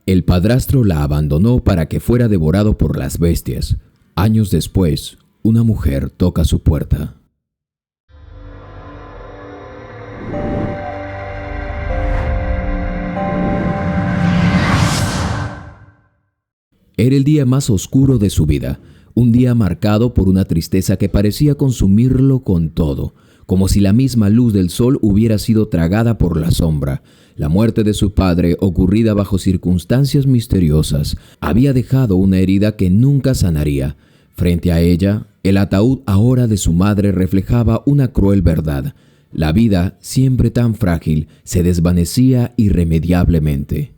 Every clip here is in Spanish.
El padrastro la abandonó para que fuera devorado por las bestias. Años después, una mujer toca su puerta. Era el día más oscuro de su vida, un día marcado por una tristeza que parecía consumirlo con todo, como si la misma luz del sol hubiera sido tragada por la sombra. La muerte de su padre, ocurrida bajo circunstancias misteriosas, había dejado una herida que nunca sanaría. Frente a ella, el ataúd ahora de su madre reflejaba una cruel verdad. La vida, siempre tan frágil, se desvanecía irremediablemente.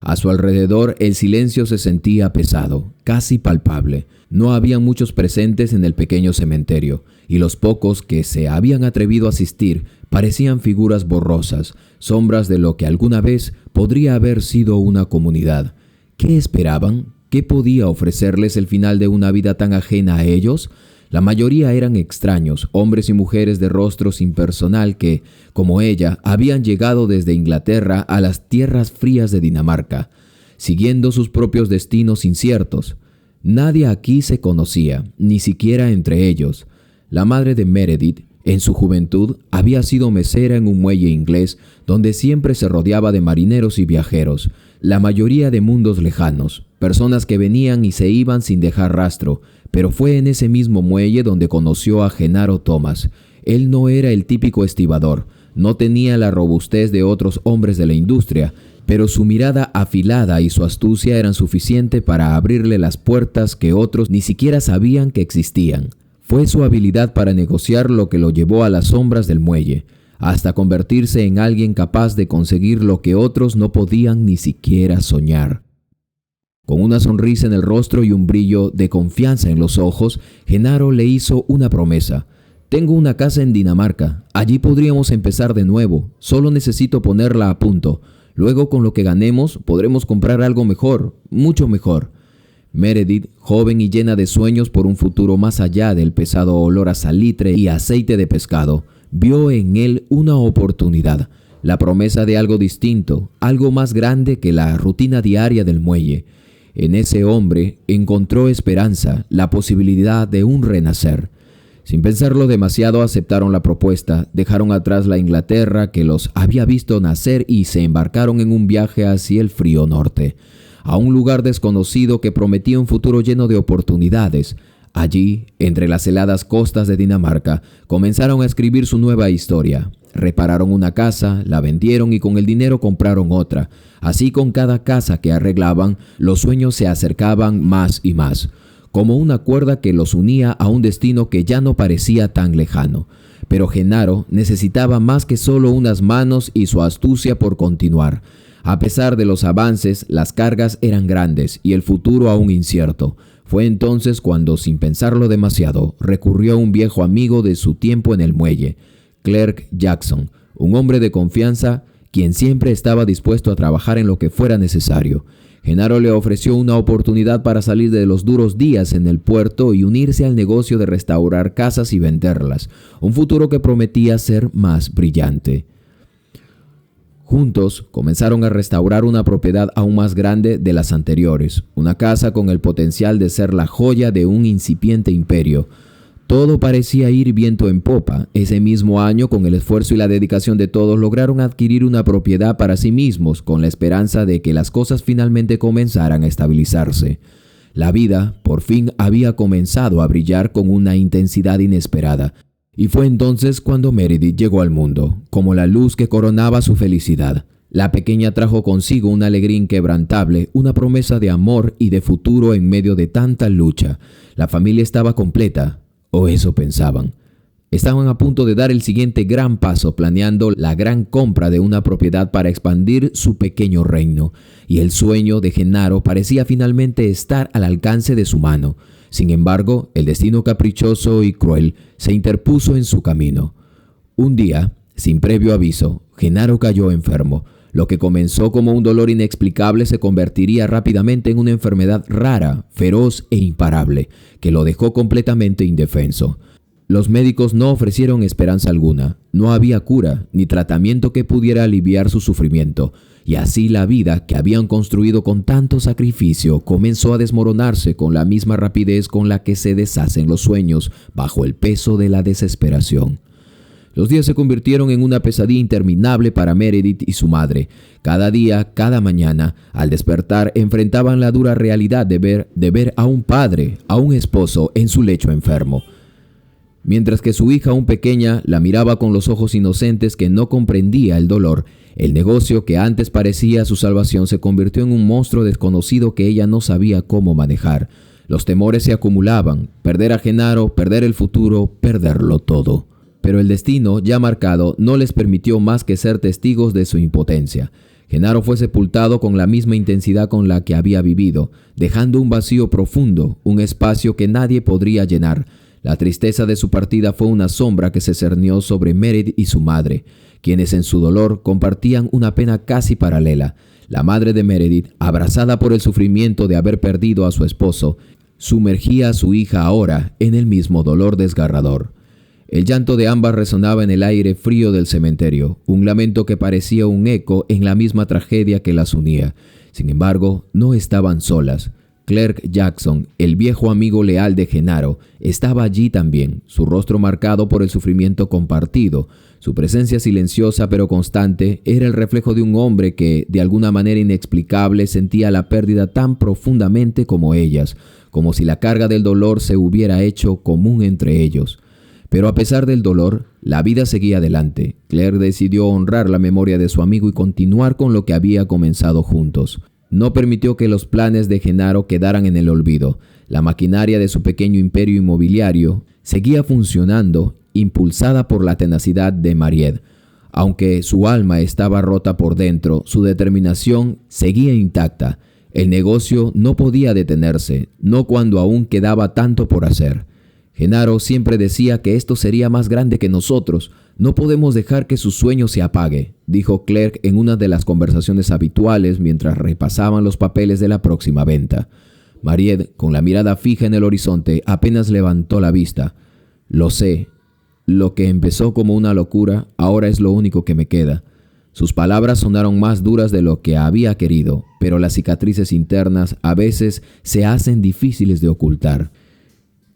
A su alrededor el silencio se sentía pesado, casi palpable. No había muchos presentes en el pequeño cementerio, y los pocos que se habían atrevido a asistir parecían figuras borrosas, sombras de lo que alguna vez podría haber sido una comunidad. ¿Qué esperaban? ¿Qué podía ofrecerles el final de una vida tan ajena a ellos? La mayoría eran extraños, hombres y mujeres de rostro impersonal que, como ella, habían llegado desde Inglaterra a las tierras frías de Dinamarca, siguiendo sus propios destinos inciertos. Nadie aquí se conocía, ni siquiera entre ellos. La madre de Meredith, en su juventud, había sido mesera en un muelle inglés donde siempre se rodeaba de marineros y viajeros, la mayoría de mundos lejanos, personas que venían y se iban sin dejar rastro, pero fue en ese mismo muelle donde conoció a Genaro Thomas. Él no era el típico estibador, no tenía la robustez de otros hombres de la industria, pero su mirada afilada y su astucia eran suficiente para abrirle las puertas que otros ni siquiera sabían que existían. Fue su habilidad para negociar lo que lo llevó a las sombras del muelle, hasta convertirse en alguien capaz de conseguir lo que otros no podían ni siquiera soñar. Con una sonrisa en el rostro y un brillo de confianza en los ojos, Genaro le hizo una promesa. «Tengo una casa en Dinamarca. Allí podríamos empezar de nuevo. Solo necesito ponerla a punto. Luego, con lo que ganemos, podremos comprar algo mejor, mucho mejor». Meredith, joven y llena de sueños por un futuro más allá del pesado olor a salitre y aceite de pescado, vio en él una oportunidad, la promesa de algo distinto, algo más grande que la rutina diaria del muelle. En ese hombre encontró esperanza, la posibilidad de un renacer. Sin pensarlo demasiado, aceptaron la propuesta, dejaron atrás la Inglaterra que los había visto nacer y se embarcaron en un viaje hacia el frío norte, a un lugar desconocido que prometía un futuro lleno de oportunidades. Allí, entre las heladas costas de Dinamarca, comenzaron a escribir su nueva historia. Repararon una casa, la vendieron y con el dinero compraron otra. Así, con cada casa que arreglaban, los sueños se acercaban más y más, como una cuerda que los unía a un destino que ya no parecía tan lejano. Pero Genaro necesitaba más que solo unas manos y su astucia por continuar. A pesar de los avances, las cargas eran grandes y el futuro aún incierto. Fue entonces cuando, sin pensarlo demasiado, recurrió a un viejo amigo de su tiempo en el muelle, Clerk Jackson, un hombre de confianza quien siempre estaba dispuesto a trabajar en lo que fuera necesario. Genaro le ofreció una oportunidad para salir de los duros días en el puerto y unirse al negocio de restaurar casas y venderlas, un futuro que prometía ser más brillante. Juntos comenzaron a restaurar una propiedad aún más grande de las anteriores, una casa con el potencial de ser la joya de un incipiente imperio. Todo parecía ir viento en popa. Ese mismo año, con el esfuerzo y la dedicación de todos, lograron adquirir una propiedad para sí mismos, con la esperanza de que las cosas finalmente comenzaran a estabilizarse. La vida, por fin, había comenzado a brillar con una intensidad inesperada. Y fue entonces cuando Meredith llegó al mundo, como la luz que coronaba su felicidad. La pequeña trajo consigo una alegría inquebrantable, una promesa de amor y de futuro en medio de tanta lucha. La familia estaba completa. O eso pensaban. Estaban a punto de dar el siguiente gran paso, planeando la gran compra de una propiedad para expandir su pequeño reino, y el sueño de Genaro parecía finalmente estar al alcance de su mano. Sin embargo, el destino caprichoso y cruel se interpuso en su camino. Un día, sin previo aviso, Genaro cayó enfermo. Lo que comenzó como un dolor inexplicable se convertiría rápidamente en una enfermedad rara, feroz e imparable, que lo dejó completamente indefenso. Los médicos no ofrecieron esperanza alguna. No había cura ni tratamiento que pudiera aliviar su sufrimiento. Y así la vida que habían construido con tanto sacrificio comenzó a desmoronarse con la misma rapidez con la que se deshacen los sueños bajo el peso de la desesperación. Los días se convirtieron en una pesadilla interminable para Meredith y su madre. Cada día, cada mañana, al despertar, enfrentaban la dura realidad de ver a un padre, a un esposo, en su lecho enfermo. Mientras que su hija aún pequeña la miraba con los ojos inocentes que no comprendía el dolor, el negocio que antes parecía su salvación se convirtió en un monstruo desconocido que ella no sabía cómo manejar. Los temores se acumulaban: perder a Genaro, perder el futuro, perderlo todo. Pero el destino, ya marcado, no les permitió más que ser testigos de su impotencia. Genaro fue sepultado con la misma intensidad con la que había vivido, dejando un vacío profundo, un espacio que nadie podría llenar. La tristeza de su partida fue una sombra que se cernió sobre Meredith y su madre, quienes en su dolor compartían una pena casi paralela. La madre de Meredith, abrazada por el sufrimiento de haber perdido a su esposo, sumergía a su hija ahora en el mismo dolor desgarrador. El llanto de ambas resonaba en el aire frío del cementerio, un lamento que parecía un eco en la misma tragedia que las unía. Sin embargo, no estaban solas. Clerk Jackson, el viejo amigo leal de Genaro, estaba allí también, su rostro marcado por el sufrimiento compartido. Su presencia silenciosa pero constante era el reflejo de un hombre que, de alguna manera inexplicable, sentía la pérdida tan profundamente como ellas, como si la carga del dolor se hubiera hecho común entre ellos. Pero a pesar del dolor, la vida seguía adelante. Claire decidió honrar la memoria de su amigo y continuar con lo que había comenzado juntos. No permitió que los planes de Genaro quedaran en el olvido. La maquinaria de su pequeño imperio inmobiliario seguía funcionando, impulsada por la tenacidad de Mariette. Aunque su alma estaba rota por dentro, su determinación seguía intacta. El negocio no podía detenerse, no cuando aún quedaba tanto por hacer. Genaro siempre decía que esto sería más grande que nosotros. No podemos dejar que su sueño se apague, dijo Clerk en una de las conversaciones habituales mientras repasaban los papeles de la próxima venta. Mariette, con la mirada fija en el horizonte, apenas levantó la vista. Lo sé. Lo que empezó como una locura, ahora es lo único que me queda. Sus palabras sonaron más duras de lo que había querido, pero las cicatrices internas a veces se hacen difíciles de ocultar.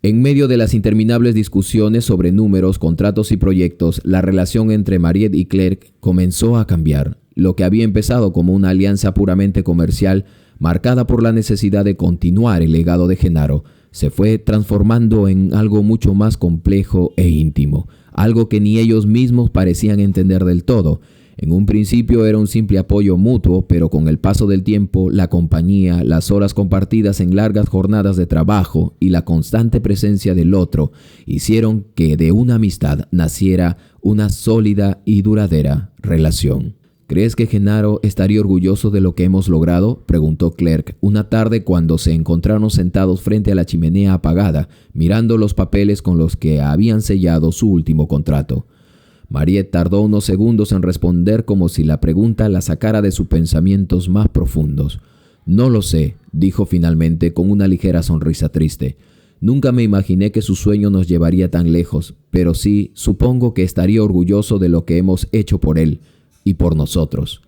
En medio de las interminables discusiones sobre números, contratos y proyectos, la relación entre Mariette y Clerk comenzó a cambiar. Lo que había empezado como una alianza puramente comercial, marcada por la necesidad de continuar el legado de Genaro, se fue transformando en algo mucho más complejo e íntimo, algo que ni ellos mismos parecían entender del todo. En un principio era un simple apoyo mutuo, pero con el paso del tiempo, la compañía, las horas compartidas en largas jornadas de trabajo y la constante presencia del otro hicieron que de una amistad naciera una sólida y duradera relación. ¿Crees que Genaro estaría orgulloso de lo que hemos logrado?, preguntó Clerk una tarde cuando se encontraron sentados frente a la chimenea apagada, mirando los papeles con los que habían sellado su último contrato. Mariette tardó unos segundos en responder, como si la pregunta la sacara de sus pensamientos más profundos. «No lo sé», dijo finalmente con una ligera sonrisa triste. «Nunca me imaginé que su sueño nos llevaría tan lejos, pero sí, supongo que estaría orgulloso de lo que hemos hecho por él y por nosotros».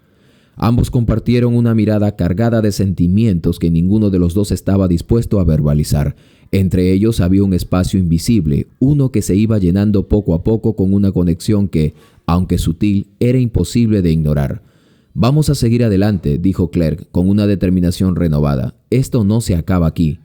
Ambos compartieron una mirada cargada de sentimientos que ninguno de los dos estaba dispuesto a verbalizar. Entre ellos había un espacio invisible, uno que se iba llenando poco a poco con una conexión que, aunque sutil, era imposible de ignorar. «Vamos a seguir adelante», dijo Clerk con una determinación renovada. «Esto no se acaba aquí».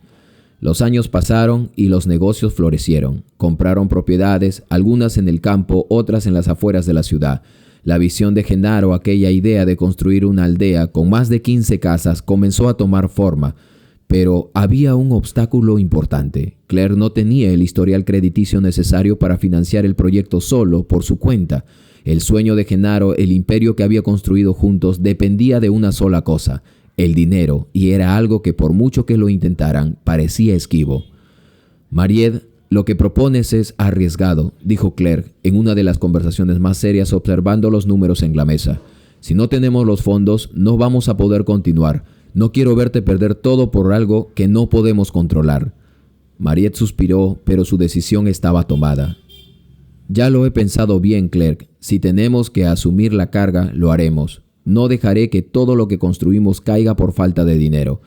Los años pasaron y los negocios florecieron. Compraron propiedades, algunas en el campo, otras en las afueras de la ciudad. La visión de Genaro, aquella idea de construir una aldea con más de 15 casas, comenzó a tomar forma. Pero había un obstáculo importante. Claire no tenía el historial crediticio necesario para financiar el proyecto solo, por su cuenta. El sueño de Genaro, el imperio que había construido juntos, dependía de una sola cosa: el dinero, y era algo que, por mucho que lo intentaran, parecía esquivo. «Mariette, lo que propones es arriesgado», dijo Clerk en una de las conversaciones más serias, observando los números en la mesa. «Si no tenemos los fondos, no vamos a poder continuar. No quiero verte perder todo por algo que no podemos controlar». Mariette suspiró, pero su decisión estaba tomada. Ya lo he pensado bien, Clerk. Si tenemos que asumir la carga, lo haremos. No dejaré que todo lo que construimos caiga por falta de dinero.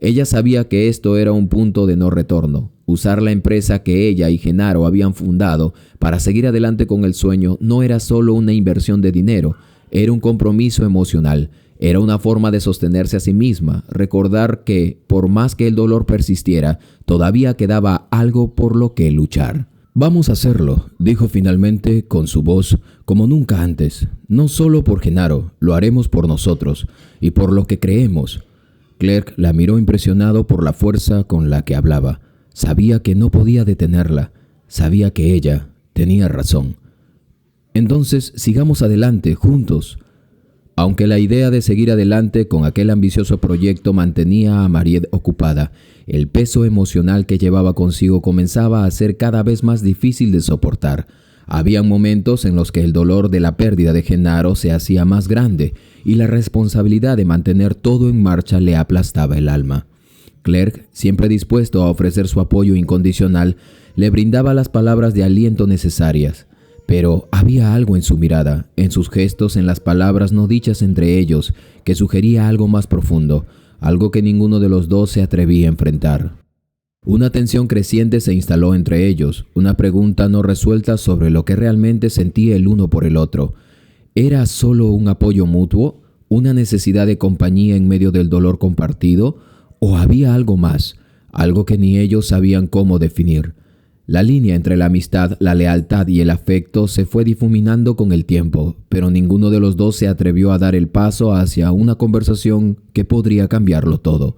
Ella sabía que esto era un punto de no retorno. Usar la empresa que ella y Genaro habían fundado para seguir adelante con el sueño no era solo una inversión de dinero, era un compromiso emocional. Era una forma de sostenerse a sí misma, recordar que, por más que el dolor persistiera, todavía quedaba algo por lo que luchar. «Vamos a hacerlo», dijo finalmente con su voz como nunca antes. «No solo por Genaro, lo haremos por nosotros y por lo que creemos». Clerk la miró impresionado por la fuerza con la que hablaba. Sabía que no podía detenerla. Sabía que ella tenía razón. «Entonces, sigamos adelante, juntos». Aunque la idea de seguir adelante con aquel ambicioso proyecto mantenía a Mariette ocupada, el peso emocional que llevaba consigo comenzaba a ser cada vez más difícil de soportar. Había momentos en los que el dolor de la pérdida de Genaro se hacía más grande y la responsabilidad de mantener todo en marcha le aplastaba el alma. Clerk, siempre dispuesto a ofrecer su apoyo incondicional, le brindaba las palabras de aliento necesarias. Pero había algo en su mirada, en sus gestos, en las palabras no dichas entre ellos, que sugería algo más profundo, algo que ninguno de los dos se atrevía a enfrentar. Una tensión creciente se instaló entre ellos, una pregunta no resuelta sobre lo que realmente sentía el uno por el otro. ¿Era solo un apoyo mutuo? ¿Una necesidad de compañía en medio del dolor compartido? ¿O había algo más? Algo que ni ellos sabían cómo definir. La línea entre la amistad, la lealtad y el afecto se fue difuminando con el tiempo, pero ninguno de los dos se atrevió a dar el paso hacia una conversación que podría cambiarlo todo.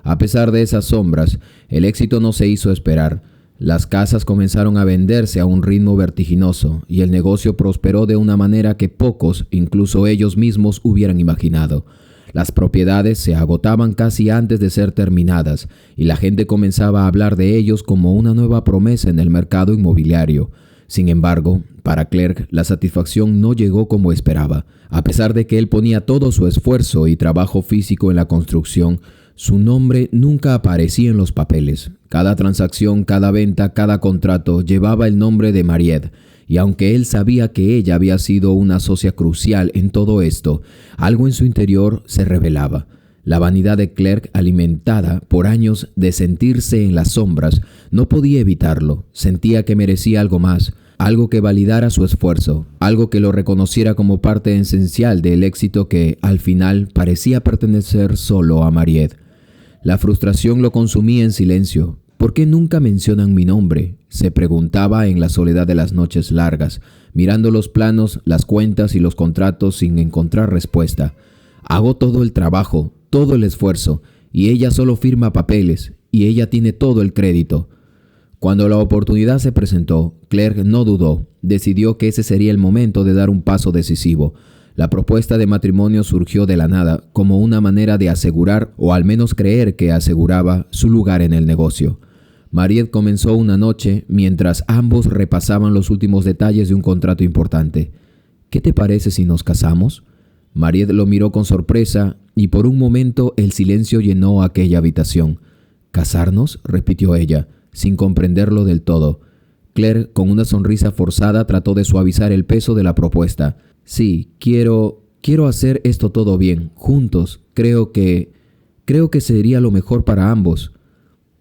A pesar de esas sombras, el éxito no se hizo esperar. Las casas comenzaron a venderse a un ritmo vertiginoso y el negocio prosperó de una manera que pocos, incluso ellos mismos, hubieran imaginado. Las propiedades se agotaban casi antes de ser terminadas y la gente comenzaba a hablar de ellos como una nueva promesa en el mercado inmobiliario. Sin embargo, para Clerk la satisfacción no llegó como esperaba. A pesar de que él ponía todo su esfuerzo y trabajo físico en la construcción, su nombre nunca aparecía en los papeles. Cada transacción, cada venta, cada contrato llevaba el nombre de Mariette. Y aunque él sabía que ella había sido una socia crucial en todo esto, algo en su interior se revelaba. La vanidad de Clerk, alimentada por años de sentirse en las sombras, no podía evitarlo. Sentía que merecía algo más, algo que validara su esfuerzo, algo que lo reconociera como parte esencial del éxito que, al final, parecía pertenecer solo a Mariette. La frustración lo consumía en silencio. «¿Por qué nunca mencionan mi nombre?», se preguntaba en la soledad de las noches largas, mirando los planos, las cuentas y los contratos sin encontrar respuesta. «Hago todo el trabajo, todo el esfuerzo, y ella solo firma papeles, y ella tiene todo el crédito». Cuando la oportunidad se presentó, Clerk no dudó, decidió que ese sería el momento de dar un paso decisivo. La propuesta de matrimonio surgió de la nada, como una manera de asegurar, o al menos creer que aseguraba, su lugar en el negocio. Mariette comenzó una noche mientras ambos repasaban los últimos detalles de un contrato importante. «¿Qué te parece si nos casamos?». Mariette lo miró con sorpresa y por un momento el silencio llenó aquella habitación. «¿Casarnos?», repitió ella, sin comprenderlo del todo. Clerk, con una sonrisa forzada, trató de suavizar el peso de la propuesta. «Sí, quiero hacer esto todo bien, juntos. Creo que sería lo mejor para ambos».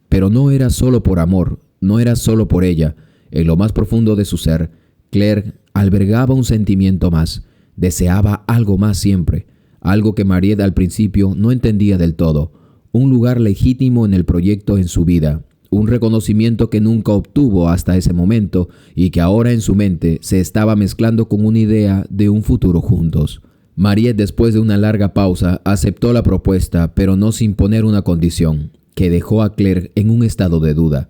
Pero no era solo por amor, no era solo por ella. En lo más profundo de su ser, Clerk albergaba un sentimiento más. Deseaba algo más siempre, algo que Mariette al principio no entendía del todo. Un lugar legítimo en el proyecto en su vida, un reconocimiento que nunca obtuvo hasta ese momento y que ahora en su mente se estaba mezclando con una idea de un futuro juntos. Mariette, después de una larga pausa, aceptó la propuesta, pero no sin poner una condición, que dejó a Clerk en un estado de duda.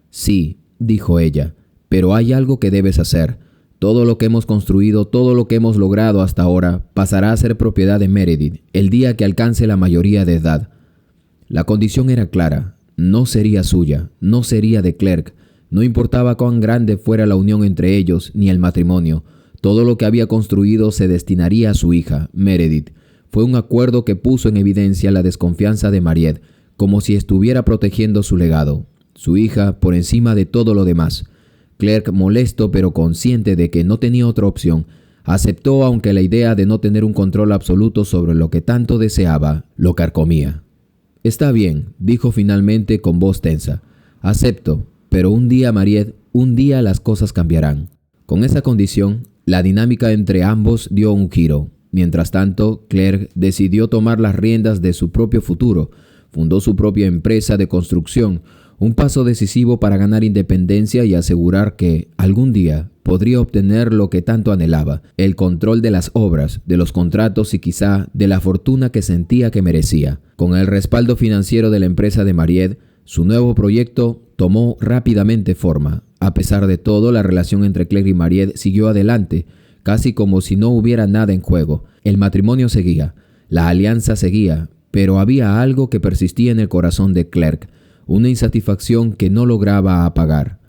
«Sí», dijo ella, «pero hay algo que debes hacer. Todo lo que hemos construido, todo lo que hemos logrado hasta ahora, pasará a ser propiedad de Meredith el día que alcance la mayoría de edad». La condición era clara. No sería suya, no sería de Clerk. No importaba cuán grande fuera la unión entre ellos, ni el matrimonio. Todo lo que había construido se destinaría a su hija, Meredith. Fue un acuerdo que puso en evidencia la desconfianza de Mariette, como si estuviera protegiendo su legado, su hija por encima de todo lo demás. Clerk, molesto pero consciente de que no tenía otra opción, aceptó, aunque la idea de no tener un control absoluto sobre lo que tanto deseaba lo carcomía. «Está bien», dijo finalmente con voz tensa. «Acepto, pero un día, Mariette, un día las cosas cambiarán». Con esa condición, la dinámica entre ambos dio un giro. Mientras tanto, Clerk decidió tomar las riendas de su propio futuro. Fundó su propia empresa de construcción, un paso decisivo para ganar independencia y asegurar que, algún día, podría obtener lo que tanto anhelaba: el control de las obras, de los contratos y quizá de la fortuna que sentía que merecía. Con el respaldo financiero de la empresa de Mariette, su nuevo proyecto tomó rápidamente forma. A pesar de todo, la relación entre Clerk y Mariette siguió adelante, casi como si no hubiera nada en juego. El matrimonio seguía, la alianza seguía, pero había algo que persistía en el corazón de Clerk, una insatisfacción que no lograba apagar.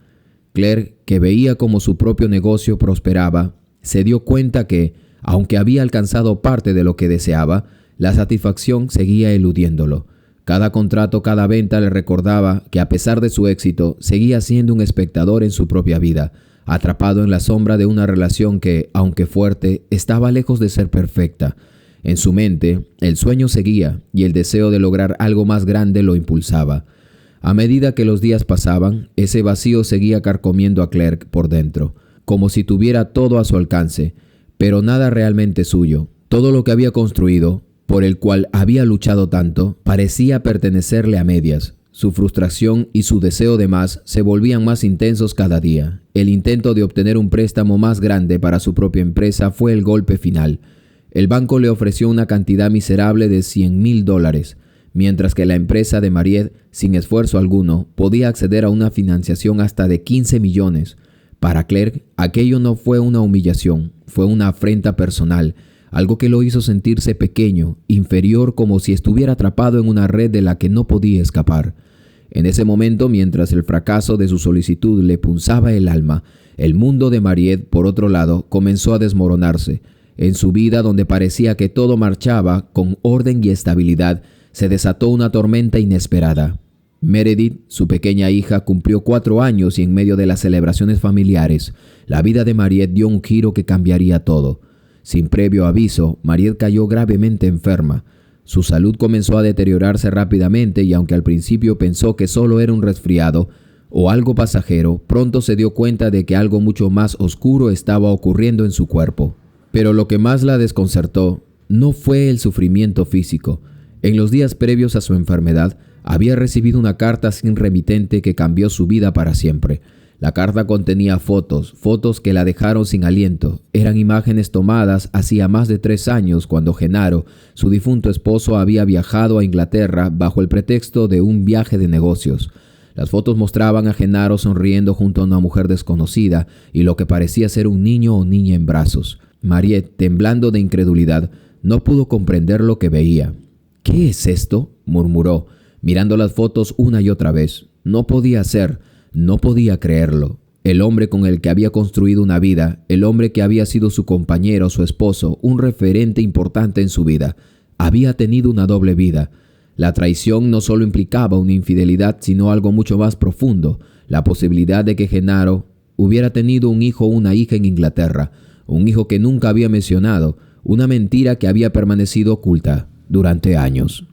Clerk, que veía cómo su propio negocio prosperaba, se dio cuenta que, aunque había alcanzado parte de lo que deseaba, la satisfacción seguía eludiéndolo. Cada contrato, cada venta le recordaba que, a pesar de su éxito, seguía siendo un espectador en su propia vida, atrapado en la sombra de una relación que, aunque fuerte, estaba lejos de ser perfecta. En su mente, el sueño seguía y el deseo de lograr algo más grande lo impulsaba. A medida que los días pasaban, ese vacío seguía carcomiendo a Clerk por dentro, como si tuviera todo a su alcance, pero nada realmente suyo. Todo lo que había construido, por el cual había luchado tanto, parecía pertenecerle a medias. Su frustración y su deseo de más se volvían más intensos cada día. El intento de obtener un préstamo más grande para su propia empresa fue el golpe final. El banco le ofreció una cantidad miserable de $100,000, mientras que la empresa de Mariette, sin esfuerzo alguno, podía acceder a una financiación hasta de 15 millones. Para Clerk, aquello no fue una humillación, fue una afrenta personal, algo que lo hizo sentirse pequeño, inferior, como si estuviera atrapado en una red de la que no podía escapar. En ese momento, mientras el fracaso de su solicitud le punzaba el alma, el mundo de Mariette, por otro lado, comenzó a desmoronarse. En su vida, donde parecía que todo marchaba con orden y estabilidad, se desató una tormenta inesperada. Meredith, su pequeña hija, cumplió 4 años y en medio de las celebraciones familiares, la vida de Mariette dio un giro que cambiaría todo. Sin previo aviso, Mariette cayó gravemente enferma. Su salud comenzó a deteriorarse rápidamente y aunque al principio pensó que solo era un resfriado o algo pasajero, pronto se dio cuenta de que algo mucho más oscuro estaba ocurriendo en su cuerpo. Pero lo que más la desconcertó no fue el sufrimiento físico. En los días previos a su enfermedad, había recibido una carta sin remitente que cambió su vida para siempre. La carta contenía fotos que la dejaron sin aliento. Eran imágenes tomadas hacía más de 3 años, cuando Genaro, su difunto esposo, había viajado a Inglaterra bajo el pretexto de un viaje de negocios. Las fotos mostraban a Genaro sonriendo junto a una mujer desconocida y lo que parecía ser un niño o niña en brazos. Mariette, temblando de incredulidad, no pudo comprender lo que veía. «¿Qué es esto?», murmuró, mirando las fotos una y otra vez. No podía ser. No podía creerlo. El hombre con el que había construido una vida, el hombre que había sido su compañero, su esposo, un referente importante en su vida, había tenido una doble vida. La traición no solo implicaba una infidelidad, sino algo mucho más profundo, la posibilidad de que Genaro hubiera tenido un hijo o una hija en Inglaterra, un hijo que nunca había mencionado, una mentira que había permanecido oculta durante años.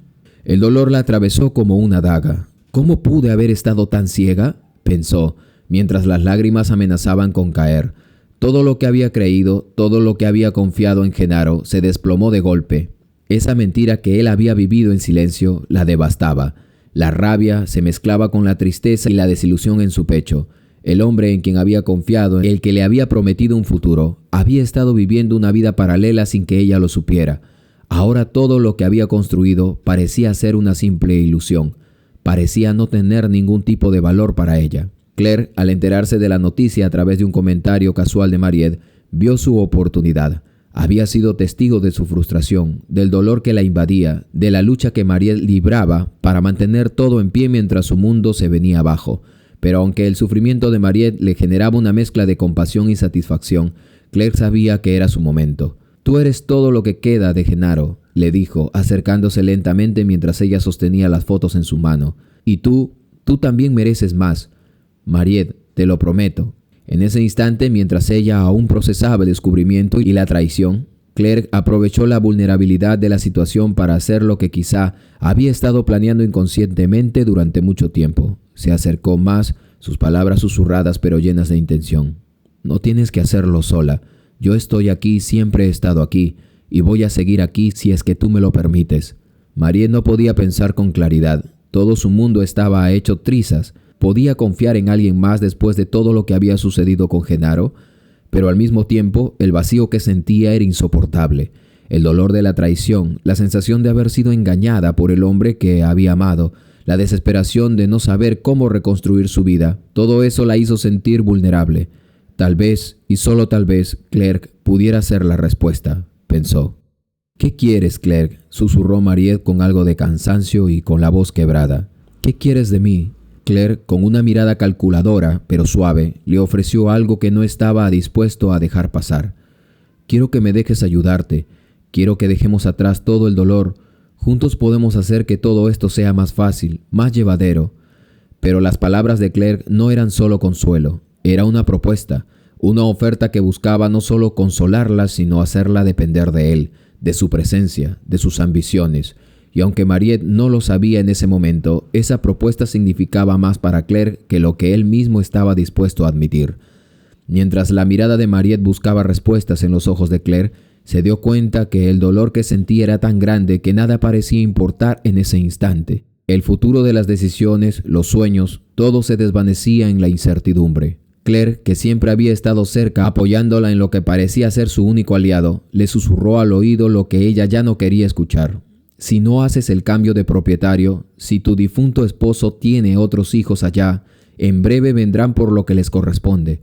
El dolor la atravesó como una daga. ¿Cómo pude haber estado tan ciega?, pensó, mientras las lágrimas amenazaban con caer. Todo lo que había creído, todo lo que había confiado en Genaro, se desplomó de golpe. Esa mentira que él había vivido en silencio la devastaba. La rabia se mezclaba con la tristeza y la desilusión en su pecho. El hombre en quien había confiado, el que le había prometido un futuro, había estado viviendo una vida paralela sin que ella lo supiera. Ahora todo lo que había construido parecía ser una simple ilusión. Parecía no tener ningún tipo de valor para ella. Clerk, al enterarse de la noticia a través de un comentario casual de Mariette, vio su oportunidad. Había sido testigo de su frustración, del dolor que la invadía, de la lucha que Mariette libraba para mantener todo en pie mientras su mundo se venía abajo. Pero aunque el sufrimiento de Mariette le generaba una mezcla de compasión y satisfacción, Clerk sabía que era su momento. «Tú eres todo lo que queda de Genaro», le dijo, acercándose lentamente mientras ella sostenía las fotos en su mano. «Y tú también mereces más. Mariette, te lo prometo». En ese instante, mientras ella aún procesaba el descubrimiento y la traición, Claire aprovechó la vulnerabilidad de la situación para hacer lo que quizá había estado planeando inconscientemente durante mucho tiempo. Se acercó más, sus palabras susurradas pero llenas de intención. No tienes que hacerlo sola. Yo estoy aquí, siempre he estado aquí, y voy a seguir aquí si es que tú me lo permites. Mariette no podía pensar con claridad. Todo su mundo estaba hecho trizas. ¿Podía confiar en alguien más después de todo lo que había sucedido con Genaro? Pero al mismo tiempo, el vacío que sentía era insoportable. El dolor de la traición, la sensación de haber sido engañada por el hombre que había amado, la desesperación de no saber cómo reconstruir su vida, todo eso la hizo sentir vulnerable. Tal vez, y solo tal vez, Claire pudiera ser la respuesta, pensó. ¿Qué quieres, Claire?, susurró Mariette con algo de cansancio y con la voz quebrada. ¿Qué quieres de mí? Claire, con una mirada calculadora, pero suave, le ofreció algo que no estaba dispuesto a dejar pasar. Quiero que me dejes ayudarte. Quiero que dejemos atrás todo el dolor. Juntos podemos hacer que todo esto sea más fácil, más llevadero. Pero las palabras de Claire no eran solo consuelo. Era una propuesta, una oferta que buscaba no solo consolarla, sino hacerla depender de él, de su presencia, de sus ambiciones. Y aunque Mariette no lo sabía en ese momento, esa propuesta significaba más para Claire que lo que él mismo estaba dispuesto a admitir. Mientras la mirada de Mariette buscaba respuestas en los ojos de Claire, se dio cuenta que el dolor que sentía era tan grande que nada parecía importar en ese instante. El futuro de las decisiones, los sueños, todo se desvanecía en la incertidumbre. Claire, que siempre había estado cerca apoyándola en lo que parecía ser su único aliado, le susurró al oído lo que ella ya no quería escuchar. Si no haces el cambio de propietario, si tu difunto esposo tiene otros hijos allá, en breve vendrán por lo que les corresponde.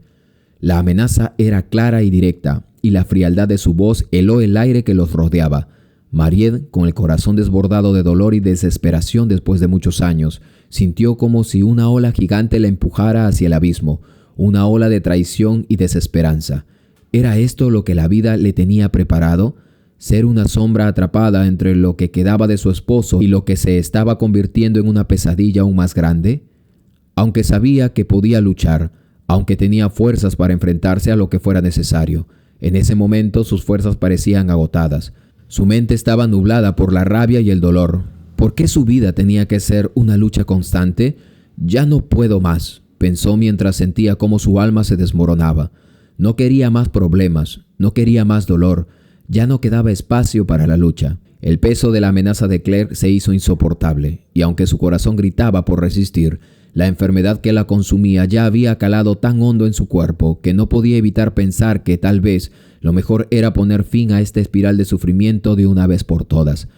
La amenaza era clara y directa, y la frialdad de su voz heló el aire que los rodeaba. Mariette, con el corazón desbordado de dolor y desesperación después de muchos años, sintió como si una ola gigante la empujara hacia el abismo, una ola de traición y desesperanza. ¿Era esto lo que la vida le tenía preparado? ¿Ser una sombra atrapada entre lo que quedaba de su esposo y lo que se estaba convirtiendo en una pesadilla aún más grande? Aunque sabía que podía luchar, aunque tenía fuerzas para enfrentarse a lo que fuera necesario, en ese momento sus fuerzas parecían agotadas. Su mente estaba nublada por la rabia y el dolor. ¿Por qué su vida tenía que ser una lucha constante? Ya no puedo más, pensó mientras sentía cómo su alma se desmoronaba. No quería más problemas, no quería más dolor. Ya no quedaba espacio para la lucha. El peso de la amenaza de Claire se hizo insoportable, y aunque su corazón gritaba por resistir, la enfermedad que la consumía ya había calado tan hondo en su cuerpo que no podía evitar pensar que tal vez lo mejor era poner fin a esta espiral de sufrimiento de una vez por todas.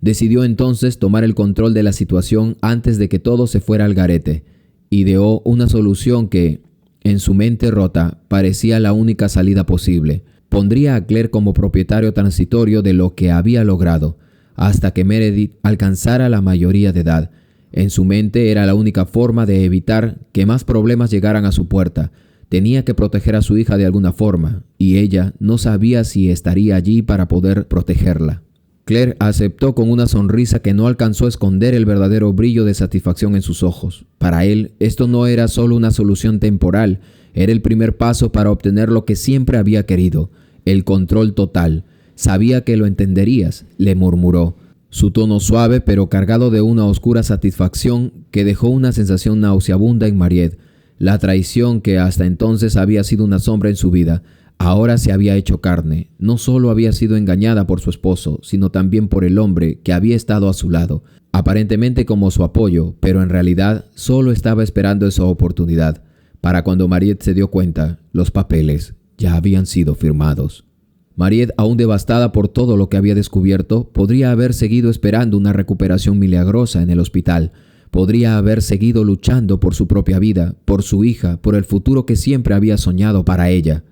Decidió entonces tomar el control de la situación antes de que todo se fuera al garete. Ideó una solución que, en su mente rota, parecía la única salida posible. Pondría a Claire como propietario transitorio de lo que había logrado, hasta que Meredith alcanzara la mayoría de edad. En su mente era la única forma de evitar que más problemas llegaran a su puerta. Tenía que proteger a su hija de alguna forma, y ella no sabía si estaría allí para poder protegerla. Claire aceptó con una sonrisa que no alcanzó a esconder el verdadero brillo de satisfacción en sus ojos. Para él, esto no era solo una solución temporal, era el primer paso para obtener lo que siempre había querido, el control total. Sabía que lo entenderías, le murmuró. Su tono suave pero cargado de una oscura satisfacción que dejó una sensación nauseabunda en Mariette. La traición que hasta entonces había sido una sombra en su vida, ahora se había hecho carne. No solo había sido engañada por su esposo, sino también por el hombre que había estado a su lado, aparentemente como su apoyo, pero en realidad solo estaba esperando esa oportunidad. Para cuando Mariette se dio cuenta, los papeles ya habían sido firmados. Mariette, aún devastada por todo lo que había descubierto, podría haber seguido esperando una recuperación milagrosa en el hospital. Podría haber seguido luchando por su propia vida, por su hija, por el futuro que siempre había soñado para ella.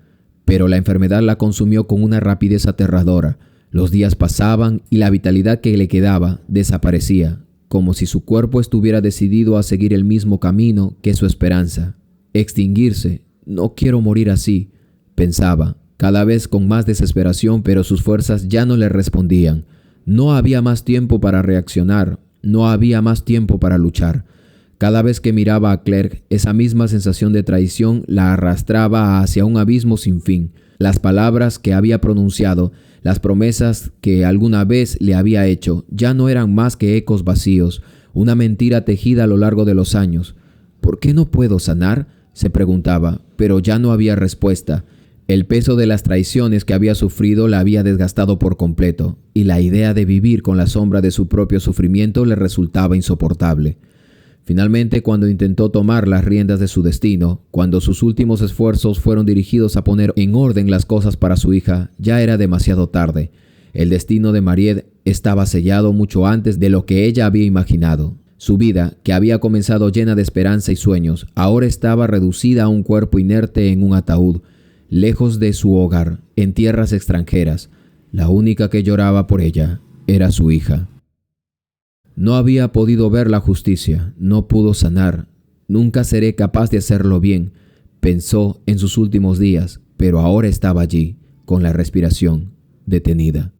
Pero la enfermedad la consumió con una rapidez aterradora. Los días pasaban y la vitalidad que le quedaba desaparecía, como si su cuerpo estuviera decidido a seguir el mismo camino que su esperanza. Extinguirse. No quiero morir así, pensaba, cada vez con más desesperación, pero sus fuerzas ya no le respondían. No había más tiempo para reaccionar, no había más tiempo para luchar. Cada vez que miraba a Clerk, esa misma sensación de traición la arrastraba hacia un abismo sin fin. Las palabras que había pronunciado, las promesas que alguna vez le había hecho, ya no eran más que ecos vacíos, una mentira tejida a lo largo de los años. ¿Por qué no puedo sanar?, se preguntaba, pero ya no había respuesta. El peso de las traiciones que había sufrido la había desgastado por completo, y la idea de vivir con la sombra de su propio sufrimiento le resultaba insoportable. Finalmente, cuando intentó tomar las riendas de su destino, cuando sus últimos esfuerzos fueron dirigidos a poner en orden las cosas para su hija, ya era demasiado tarde. El destino de Mariette estaba sellado mucho antes de lo que ella había imaginado. Su vida, que había comenzado llena de esperanza y sueños, ahora estaba reducida a un cuerpo inerte en un ataúd, lejos de su hogar, en tierras extranjeras. La única que lloraba por ella era su hija. No había podido ver la justicia, no pudo sanar. Nunca seré capaz de hacerlo bien, pensó en sus últimos días, pero ahora estaba allí, con la respiración detenida.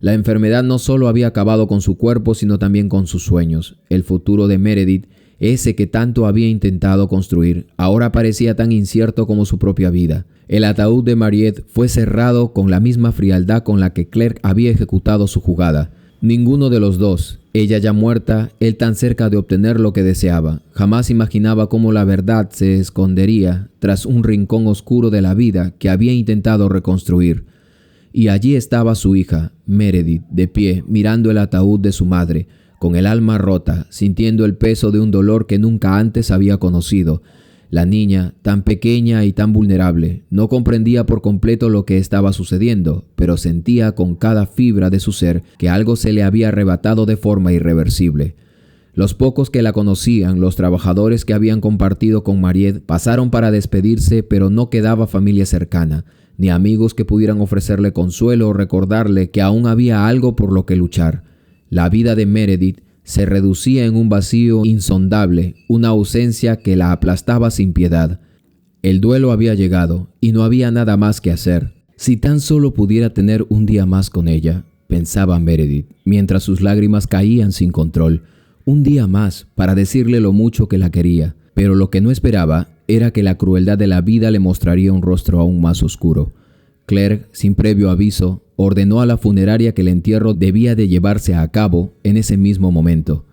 La enfermedad no solo había acabado con su cuerpo, sino también con sus sueños. El futuro de Meredith, ese que tanto había intentado construir, ahora parecía tan incierto como su propia vida. El ataúd de Mariette fue cerrado con la misma frialdad con la que Clerk había ejecutado su jugada. Ninguno de los dos, ella ya muerta, él tan cerca de obtener lo que deseaba. Jamás imaginaba cómo la verdad se escondería tras un rincón oscuro de la vida que había intentado reconstruir. Y allí estaba su hija, Meredith, de pie, mirando el ataúd de su madre, con el alma rota, sintiendo el peso de un dolor que nunca antes había conocido. La niña, tan pequeña y tan vulnerable, no comprendía por completo lo que estaba sucediendo, pero sentía con cada fibra de su ser que algo se le había arrebatado de forma irreversible. Los pocos que la conocían, los trabajadores que habían compartido con Mariette, pasaron para despedirse, pero no quedaba familia cercana, ni amigos que pudieran ofrecerle consuelo o recordarle que aún había algo por lo que luchar. La vida de Meredith se reducía en un vacío insondable, una ausencia que la aplastaba sin piedad. El duelo había llegado y no había nada más que hacer. Si tan solo pudiera tener un día más con ella, pensaba Meredith, mientras sus lágrimas caían sin control. Un día más para decirle lo mucho que la quería, pero lo que no esperaba era que la crueldad de la vida le mostraría un rostro aún más oscuro. Clerk, sin previo aviso, ordenó a la funeraria que el entierro debía de llevarse a cabo en ese mismo momento.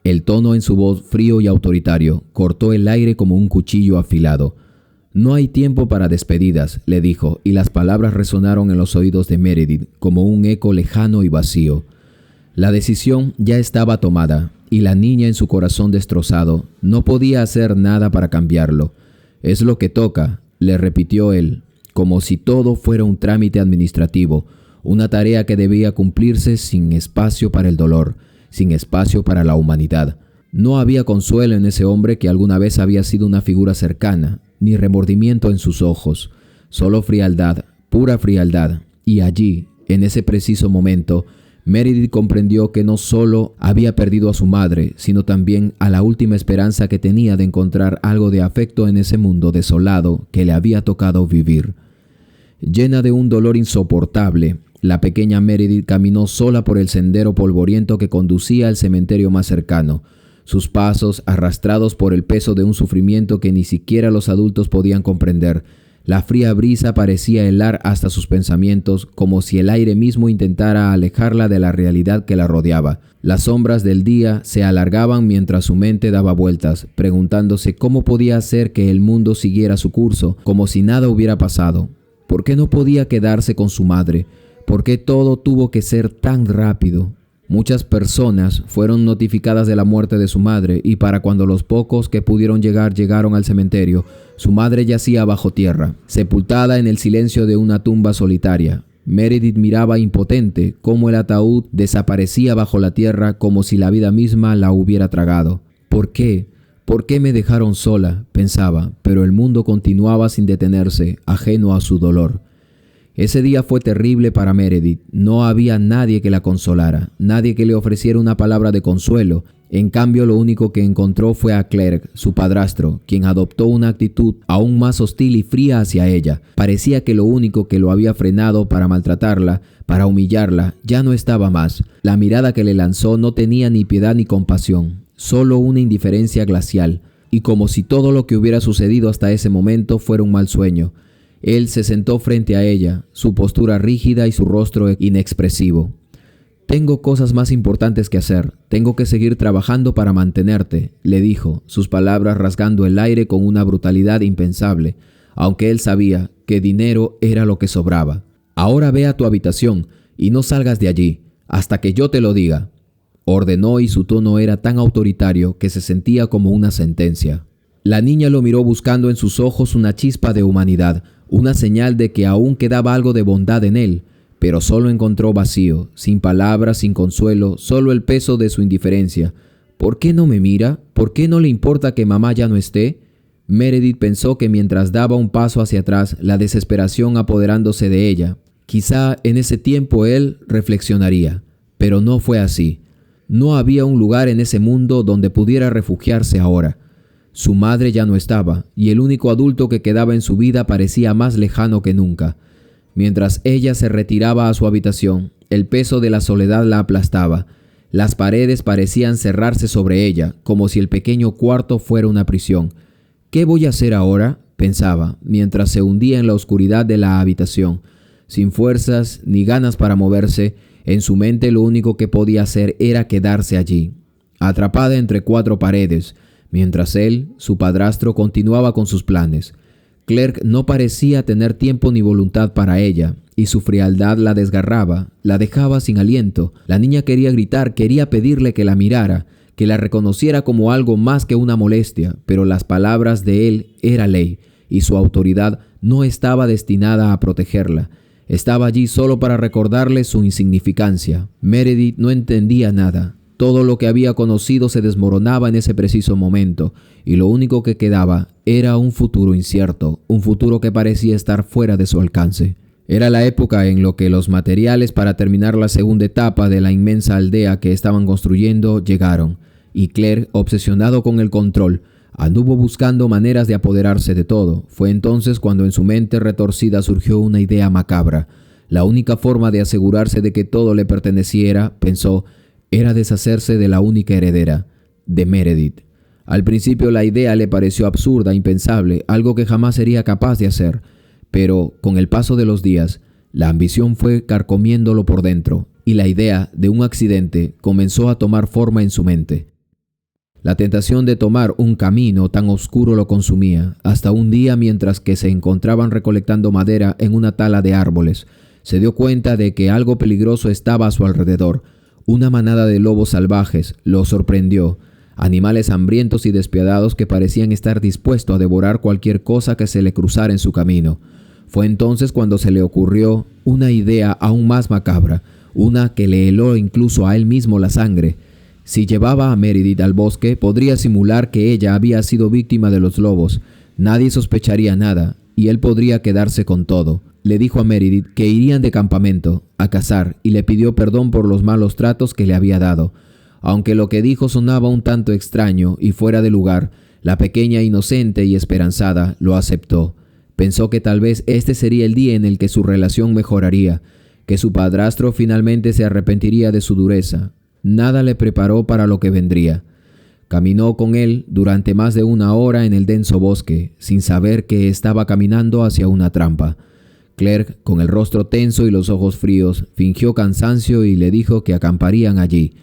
El tono en su voz frío y autoritario cortó el aire como un cuchillo afilado. «No hay tiempo para despedidas», le dijo, y las palabras resonaron en los oídos de Meredith como un eco lejano y vacío. La decisión ya estaba tomada, y la niña en su corazón destrozado no podía hacer nada para cambiarlo. «Es lo que toca», le repitió él, como si todo fuera un trámite administrativo, una tarea que debía cumplirse sin espacio para el dolor, sin espacio para la humanidad. No había consuelo en ese hombre que alguna vez había sido una figura cercana, ni remordimiento en sus ojos, solo frialdad, pura frialdad. Y allí, en ese preciso momento, Meredith comprendió que no solo había perdido a su madre, sino también a la última esperanza que tenía de encontrar algo de afecto en ese mundo desolado que le había tocado vivir. Llena de un dolor insoportable, la pequeña Meredith caminó sola por el sendero polvoriento que conducía al cementerio más cercano, sus pasos arrastrados por el peso de un sufrimiento que ni siquiera los adultos podían comprender. La fría brisa parecía helar hasta sus pensamientos, como si el aire mismo intentara alejarla de la realidad que la rodeaba. Las sombras del día se alargaban mientras su mente daba vueltas, preguntándose cómo podía hacer que el mundo siguiera su curso, como si nada hubiera pasado. ¿Por qué no podía quedarse con su madre? ¿Por qué todo tuvo que ser tan rápido? Muchas personas fueron notificadas de la muerte de su madre y para cuando los pocos que pudieron llegaron al cementerio, su madre yacía bajo tierra, sepultada en el silencio de una tumba solitaria. Meredith miraba impotente cómo el ataúd desaparecía bajo la tierra como si la vida misma la hubiera tragado. ¿Por qué? ¿Por qué me dejaron sola?, pensaba, pero el mundo continuaba sin detenerse, ajeno a su dolor. Ese día fue terrible para Meredith. No había nadie que la consolara, nadie que le ofreciera una palabra de consuelo. En cambio, lo único que encontró fue a Clerk, su padrastro, quien adoptó una actitud aún más hostil y fría hacia ella. Parecía que lo único que lo había frenado para maltratarla, para humillarla, ya no estaba más. La mirada que le lanzó no tenía ni piedad ni compasión. solo una indiferencia glacial, y como si todo lo que hubiera sucedido hasta ese momento fuera un mal sueño. Él se sentó frente a ella, su postura rígida y su rostro inexpresivo. «Tengo cosas más importantes que hacer. Tengo que seguir trabajando para mantenerte», le dijo, sus palabras rasgando el aire con una brutalidad impensable, aunque él sabía que dinero era lo que sobraba. «Ahora ve a tu habitación y no salgas de allí hasta que yo te lo diga», ordenó, y su tono era tan autoritario que se sentía como una sentencia. La niña lo miró buscando en sus ojos una chispa de humanidad, una señal de que aún quedaba algo de bondad en él, pero solo encontró vacío, sin palabras, sin consuelo, solo el peso de su indiferencia. «¿Por qué no me mira? ¿Por qué no le importa que mamá ya no esté?». Meredith pensó que mientras daba un paso hacia atrás, la desesperación apoderándose de ella. Quizá en ese tiempo él reflexionaría, pero no fue así. No había un lugar en ese mundo donde pudiera refugiarse ahora. Su madre ya no estaba, y el único adulto que quedaba en su vida parecía más lejano que nunca. Mientras ella se retiraba a su habitación, el peso de la soledad la aplastaba. Las paredes parecían cerrarse sobre ella, como si el pequeño cuarto fuera una prisión. «¿Qué voy a hacer ahora?», pensaba, mientras se hundía en la oscuridad de la habitación. Sin fuerzas ni ganas para moverse, en su mente lo único que podía hacer era quedarse allí, atrapada entre cuatro paredes, mientras él, su padrastro, continuaba con sus planes. Claire no parecía tener tiempo ni voluntad para ella, y su frialdad la desgarraba, la dejaba sin aliento. La niña quería gritar, quería pedirle que la mirara, que la reconociera como algo más que una molestia, pero las palabras de él era ley, y su autoridad no estaba destinada a protegerla. Estaba allí solo para recordarle su insignificancia. Meredith no entendía nada. Todo lo que había conocido se desmoronaba en ese preciso momento, y lo único que quedaba era un futuro incierto, un futuro que parecía estar fuera de su alcance. Era la época en la que los materiales para terminar la segunda etapa de la inmensa aldea que estaban construyendo llegaron, y Claire, obsesionado con el control, anduvo buscando maneras de apoderarse de todo. Fue entonces cuando en su mente retorcida surgió una idea macabra. La única forma de asegurarse de que todo le perteneciera, pensó, era deshacerse de la única heredera, de Meredith. Al principio la idea le pareció absurda, impensable, algo que jamás sería capaz de hacer, pero con el paso de los días, la ambición fue carcomiéndolo por dentro, y la idea de un accidente comenzó a tomar forma en su mente. La tentación de tomar un camino tan oscuro lo consumía, hasta un día mientras que se encontraban recolectando madera en una tala de árboles, se dio cuenta de que algo peligroso estaba a su alrededor. Una manada de lobos salvajes lo sorprendió, animales hambrientos y despiadados que parecían estar dispuestos a devorar cualquier cosa que se le cruzara en su camino. Fue entonces cuando se le ocurrió una idea aún más macabra, una que le heló incluso a él mismo la sangre. Si llevaba a Meredith al bosque, podría simular que ella había sido víctima de los lobos. Nadie sospecharía nada, y él podría quedarse con todo. Le dijo a Meredith que irían de campamento, a cazar, y le pidió perdón por los malos tratos que le había dado. Aunque lo que dijo sonaba un tanto extraño y fuera de lugar, la pequeña inocente y esperanzada lo aceptó. Pensó que tal vez este sería el día en el que su relación mejoraría, que su padrastro finalmente se arrepentiría de su dureza. Nada le preparó para lo que vendría. Caminó con él durante más de una hora en el denso bosque, sin saber que estaba caminando hacia una trampa. Claire, con el rostro tenso y los ojos fríos, fingió cansancio y le dijo que acamparían allí.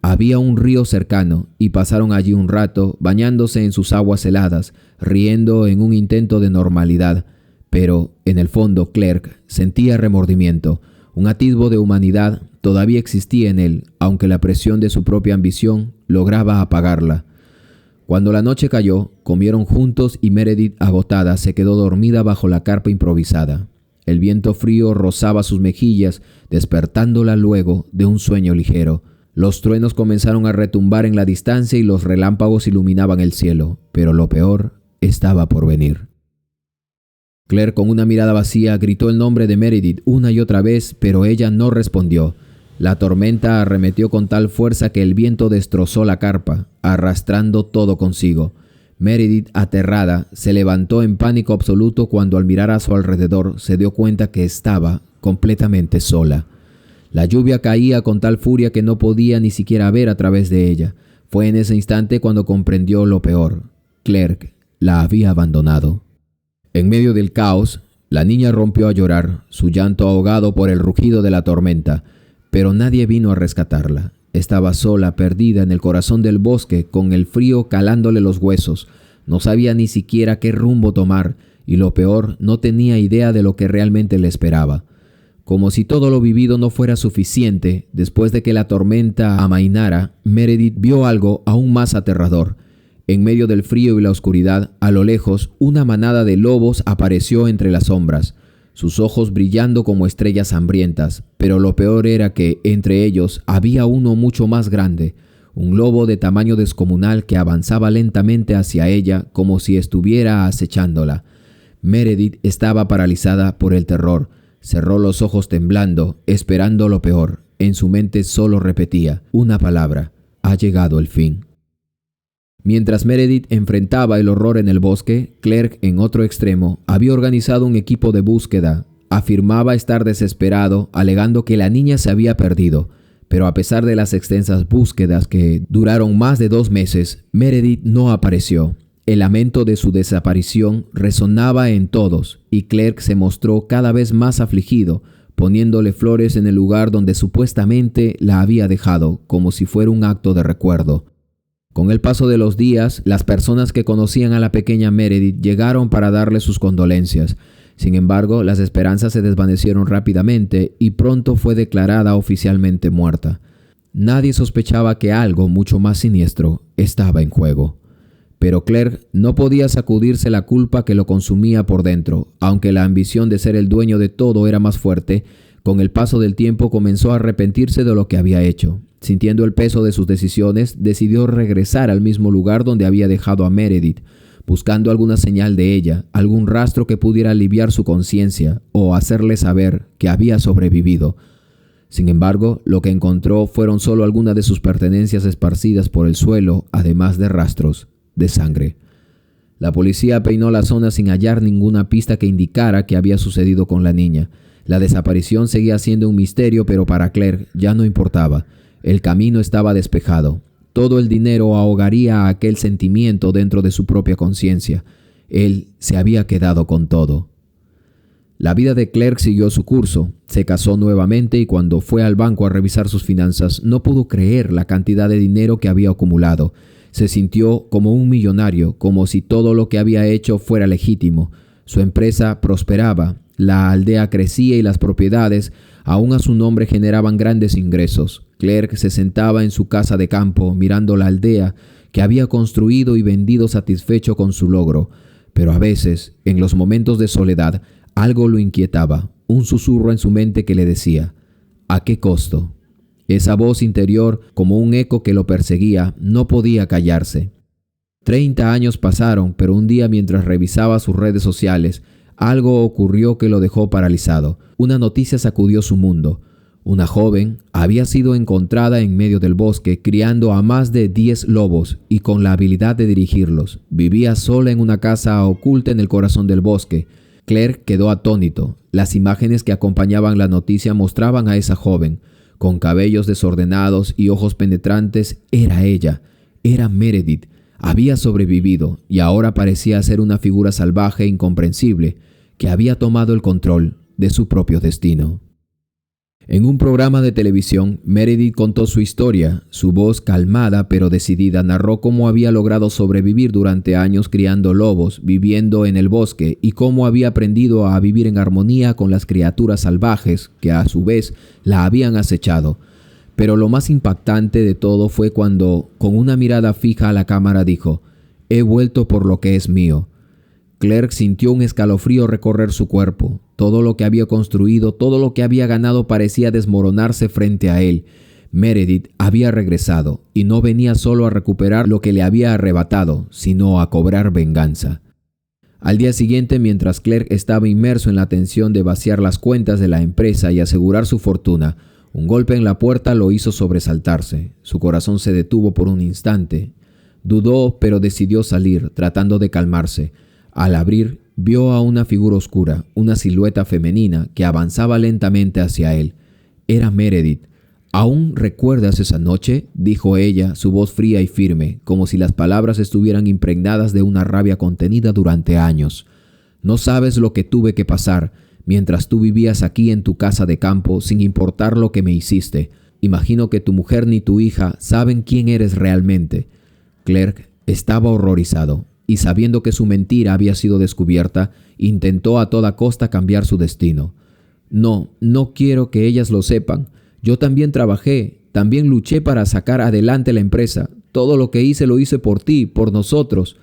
Había un río cercano y pasaron allí un rato, bañándose en sus aguas heladas, riendo en un intento de normalidad. Pero, en el fondo, Claire sentía remordimiento. Un atisbo de humanidad todavía existía en él, aunque la presión de su propia ambición lograba apagarla. Cuando la noche cayó, comieron juntos y Meredith, agotada, se quedó dormida bajo la carpa improvisada. El viento frío rozaba sus mejillas, despertándola luego de un sueño ligero. Los truenos comenzaron a retumbar en la distancia y los relámpagos iluminaban el cielo, pero lo peor estaba por venir. Claire, con una mirada vacía, gritó el nombre de Meredith una y otra vez, pero ella no respondió. La tormenta arremetió con tal fuerza que el viento destrozó la carpa, arrastrando todo consigo. Meredith, aterrada, se levantó en pánico absoluto cuando al mirar a su alrededor se dio cuenta que estaba completamente sola. La lluvia caía con tal furia que no podía ni siquiera ver a través de ella. Fue en ese instante cuando comprendió lo peor. Clark la había abandonado. En medio del caos, la niña rompió a llorar, su llanto ahogado por el rugido de la tormenta, pero nadie vino a rescatarla. Estaba sola, perdida en el corazón del bosque, con el frío calándole los huesos. No sabía ni siquiera qué rumbo tomar, y lo peor, no tenía idea de lo que realmente le esperaba. Como si todo lo vivido no fuera suficiente, después de que la tormenta amainara, Meredith vio algo aún más aterrador. En medio del frío y la oscuridad, a lo lejos, una manada de lobos apareció entre las sombras, sus ojos brillando como estrellas hambrientas, pero lo peor era que, entre ellos, había uno mucho más grande, un lobo de tamaño descomunal que avanzaba lentamente hacia ella como si estuviera acechándola. Meredith estaba paralizada por el terror. Cerró los ojos temblando, esperando lo peor. En su mente solo repetía una palabra: ha llegado el fin. Mientras Meredith enfrentaba el horror en el bosque, Clark, en otro extremo, había organizado un equipo de búsqueda. Afirmaba estar desesperado, alegando que la niña se había perdido. Pero a pesar de las extensas búsquedas que duraron más de 2 meses, Meredith no apareció. El lamento de su desaparición resonaba en todos, y Clark se mostró cada vez más afligido, poniéndole flores en el lugar donde supuestamente la había dejado, como si fuera un acto de recuerdo. Con el paso de los días, las personas que conocían a la pequeña Meredith llegaron para darle sus condolencias. Sin embargo, las esperanzas se desvanecieron rápidamente y pronto fue declarada oficialmente muerta. Nadie sospechaba que algo mucho más siniestro estaba en juego. Pero Clark no podía sacudirse la culpa que lo consumía por dentro. Aunque la ambición de ser el dueño de todo era más fuerte, con el paso del tiempo comenzó a arrepentirse de lo que había hecho. Sintiendo el peso de sus decisiones, decidió regresar al mismo lugar donde había dejado a Meredith, buscando alguna señal de ella, algún rastro que pudiera aliviar su conciencia o hacerle saber que había sobrevivido. Sin embargo, lo que encontró fueron solo algunas de sus pertenencias esparcidas por el suelo, además de rastros de sangre. La policía peinó la zona sin hallar ninguna pista que indicara qué había sucedido con la niña. La desaparición seguía siendo un misterio, pero para Clark ya no importaba. El camino estaba despejado. Todo el dinero ahogaría aquel sentimiento dentro de su propia conciencia. Él se había quedado con todo. La vida de Clark siguió su curso. Se casó nuevamente y cuando fue al banco a revisar sus finanzas, no pudo creer la cantidad de dinero que había acumulado. Se sintió como un millonario, como si todo lo que había hecho fuera legítimo. Su empresa prosperaba, la aldea crecía y las propiedades, aún a su nombre, generaban grandes ingresos. Clark se sentaba en su casa de campo, mirando la aldea que había construido y vendido satisfecho con su logro. Pero a veces, en los momentos de soledad, algo lo inquietaba, un susurro en su mente que le decía: ¿a qué costo? Esa voz interior, como un eco que lo perseguía, no podía callarse. 30 años pasaron, pero un día mientras revisaba sus redes sociales, algo ocurrió que lo dejó paralizado. Una noticia sacudió su mundo. Una joven había sido encontrada en medio del bosque criando a más de 10 lobos y con la habilidad de dirigirlos. Vivía sola en una casa oculta en el corazón del bosque. Clark quedó atónito. Las imágenes que acompañaban la noticia mostraban a esa joven, con cabellos desordenados y ojos penetrantes. Era ella, era Meredith. Había sobrevivido y ahora parecía ser una figura salvaje e incomprensible que había tomado el control de su propio destino. En un programa de televisión, Meredith contó su historia. Su voz calmada pero decidida narró cómo había logrado sobrevivir durante años criando lobos, viviendo en el bosque y cómo había aprendido a vivir en armonía con las criaturas salvajes que a su vez la habían acechado. Pero lo más impactante de todo fue cuando, con una mirada fija a la cámara, dijo: «He vuelto por lo que es mío». Clark sintió un escalofrío recorrer su cuerpo. Todo lo que había construido, todo lo que había ganado parecía desmoronarse frente a él. Meredith había regresado y no venía solo a recuperar lo que le había arrebatado, sino a cobrar venganza. Al día siguiente, mientras Clark estaba inmerso en la tensión de vaciar las cuentas de la empresa y asegurar su fortuna, un golpe en la puerta lo hizo sobresaltarse. Su corazón se detuvo por un instante. Dudó, pero decidió salir, tratando de calmarse. Al abrir, vio a una figura oscura, una silueta femenina que avanzaba lentamente hacia él. Era Meredith. ¿Aún recuerdas esa noche?, dijo ella, su voz fría y firme, como si las palabras estuvieran impregnadas de una rabia contenida durante años. No sabes lo que tuve que pasar mientras tú vivías aquí en tu casa de campo sin importar lo que me hiciste. Imagino que tu mujer ni tu hija saben quién eres realmente. Clark estaba horrorizado y, sabiendo que su mentira había sido descubierta, intentó a toda costa cambiar su destino. No quiero que ellas lo sepan. Yo también trabajé, también luché para sacar adelante la empresa. Todo lo que hice lo hice por ti, por nosotros.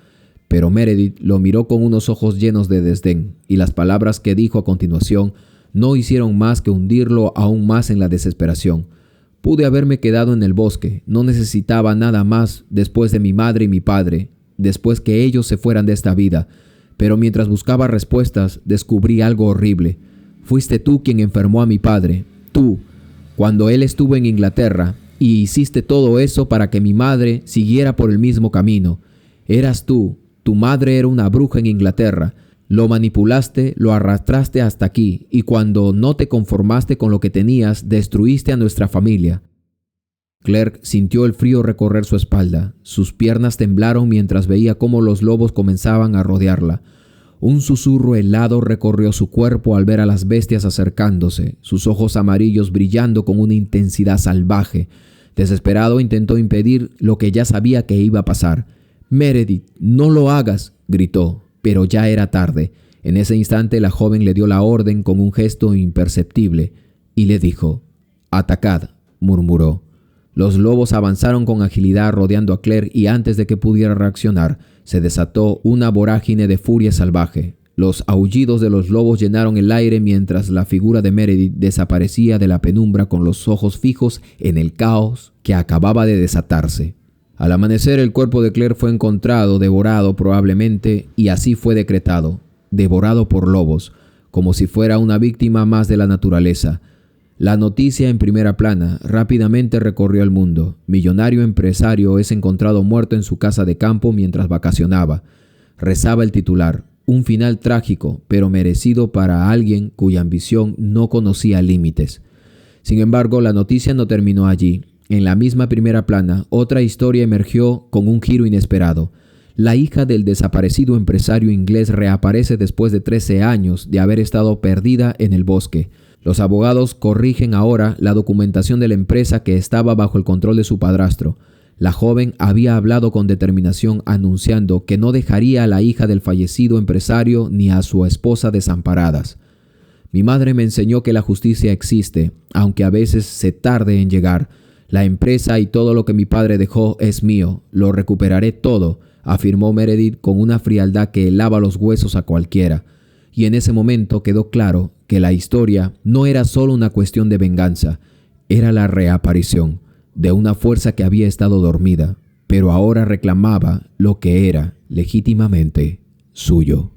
Pero Meredith lo miró con unos ojos llenos de desdén, y las palabras que dijo a continuación no hicieron más que hundirlo aún más en la desesperación. Pude haberme quedado en el bosque, no necesitaba nada más después de mi madre y mi padre, después que ellos se fueran de esta vida. Pero mientras buscaba respuestas, descubrí algo horrible. Fuiste tú quien enfermó a mi padre, tú, cuando él estuvo en Inglaterra, y hiciste todo eso para que mi madre siguiera por el mismo camino. Eras tú. Tu madre era una bruja en Inglaterra. Lo manipulaste, lo arrastraste hasta aquí, y cuando no te conformaste con lo que tenías, destruiste a nuestra familia. Clark sintió el frío recorrer su espalda. Sus piernas temblaron mientras veía cómo los lobos comenzaban a rodearla. Un susurro helado recorrió su cuerpo al ver a las bestias acercándose, sus ojos amarillos brillando con una intensidad salvaje. Desesperado, intentó impedir lo que ya sabía que iba a pasar. «Meredith, no lo hagas», gritó, pero ya era tarde. En ese instante la joven le dio la orden con un gesto imperceptible y le dijo: «Atacad», murmuró. Los lobos avanzaron con agilidad rodeando a Claire, y antes de que pudiera reaccionar, se desató una vorágine de furia salvaje. Los aullidos de los lobos llenaron el aire mientras la figura de Meredith desaparecía de la penumbra con los ojos fijos en el caos que acababa de desatarse. Al amanecer, el cuerpo de Claire fue encontrado, devorado probablemente, y así fue decretado, devorado por lobos, como si fuera una víctima más de la naturaleza. La noticia en primera plana rápidamente recorrió el mundo. Millonario empresario es encontrado muerto en su casa de campo mientras vacacionaba. Rezaba el titular, un final trágico, pero merecido para alguien cuya ambición no conocía límites. Sin embargo, la noticia no terminó allí. En la misma primera plana, otra historia emergió con un giro inesperado. La hija del desaparecido empresario inglés reaparece después de 13 años de haber estado perdida en el bosque. Los abogados corrigen ahora la documentación de la empresa que estaba bajo el control de su padrastro. La joven había hablado con determinación, anunciando que no dejaría a la hija del fallecido empresario ni a su esposa desamparadas. Mi madre me enseñó que la justicia existe, aunque a veces se tarde en llegar. La empresa y todo lo que mi padre dejó es mío. Lo recuperaré todo, afirmó Meredith con una frialdad que helaba los huesos a cualquiera. Y en ese momento quedó claro que la historia no era solo una cuestión de venganza, era la reaparición de una fuerza que había estado dormida, pero ahora reclamaba lo que era legítimamente suyo.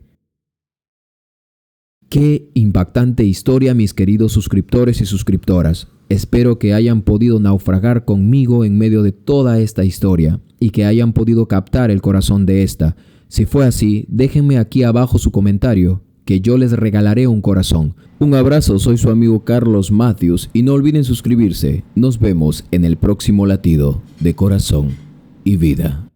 Qué impactante historia, mis queridos suscriptores y suscriptoras. Espero que hayan podido naufragar conmigo en medio de toda esta historia y que hayan podido captar el corazón de esta. Si fue así, déjenme aquí abajo su comentario, que yo les regalaré un corazón. Un abrazo, soy su amigo Carlos Matthews y no olviden suscribirse. Nos vemos en el próximo latido de corazón y vida.